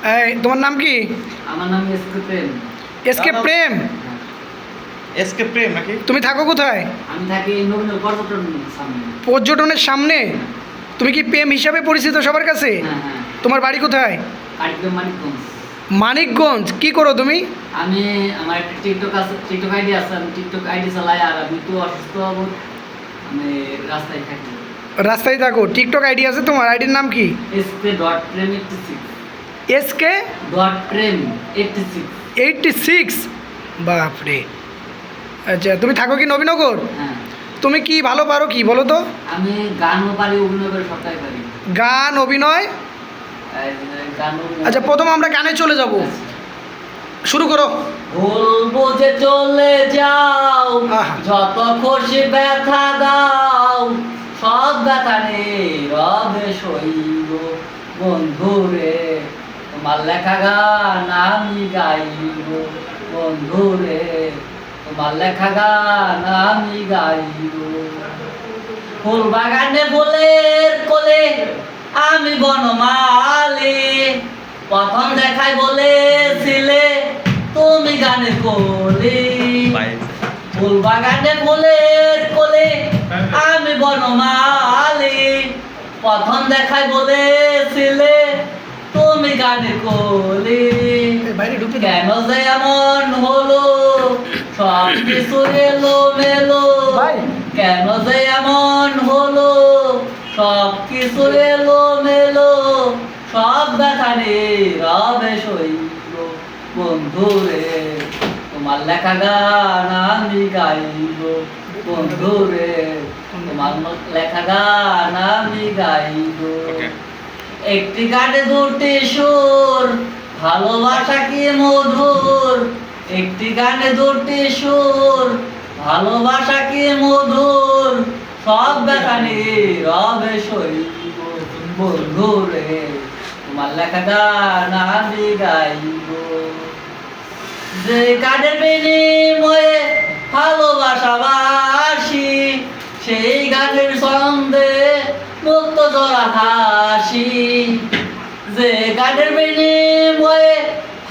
এই তোমার নাম কি? আমার নাম এসকে প্রেম। এসকে প্রেম? এসকে প্রেম নাকি? তুমি থাকো কোথায়? আমি থাকি নবীন পর্যটন সামনে। পর্যটনের সামনে? তুমি কি প্রেম হিসাবে পরিচিত সবার কাছে? হ্যাঁ হ্যাঁ। তোমার বাড়ি কোথায়? কাটিগঞ্জ মানিকগঞ্জ। মানিকগঞ্জ। কি করো তুমি? আমি আমার একটা টিকটক আছে, টিকটক আইডি আছে, আমি টিকটক আইডি চালাই। আর আমি তো অসুস্থ হবো, আমি রাস্তায় থাকি। রাস্তায় থাকো, টিকটক আইডি আছে তোমার? আইডির নাম কি? sk.prem86। SK .prem86। 86? বাপরে। আচ্ছা, তুমি থাকো কি নবীনগর? হ্যাঁ। তুমি কি ভালো পারো কি বলো তো? আমি গানও পারি, অভিনয় করে, সবটাই পারি। গান, অভিনয়? গান অভিনয়। আচ্ছা, প্রথম আমরা গানে চলে যাব, শুরু করো। বলবো যে চলে যাও, আহা। যত খুশি ব্যথা দাও, সব ব্যথা নীরবে সইব বন্ধুরে, তোমার লেখা গান আমি গাইব বন্ধুরে, তোমার লেখা গান আমি গাইব। ফুল বাগানে ফুলের কোলে আমি বনমালী, প্রথম দেখায় বলেছিলে তুমি গানের কোলে। ফুল বাগানে ফুলের কোলে আমি বনমালী, প্রথম দেখায় বলেছিলে তুমি গানের কোলে। কেন যে এমন হলো, সব কিছু এলো মেলো, কেন যে এমন হলো, সব কিছু এলো মেলো, সব ব্যথা নীরবে সইব বন্ধুরে, তোমার লেখা গান আমি গাইব বন্ধুরে, তোমার লেখা গান আমি গাইব। একটি গানে দুটি সুর, ভালোবাসা কি মধুর, একটি গানে দুটি সুর, ভালোবাসা কি মধুর, সব ব্যথা নীরবে সইব বন্ধুরে, তোমার লেখা গান আমি গাইব। যে গানের বিনিময়ে ভালোবাসাবাসি, সেই গানের ছন্দে মুক্ত জোড়া হাসি। যে গানের বিনিময়ে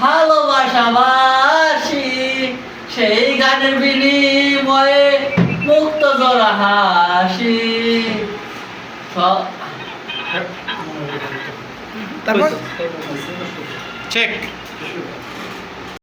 ভালোবাসাবাসি, সেই গানের বিনিময়ে মুক্ত জোড়া হাসি। তারপর চেক।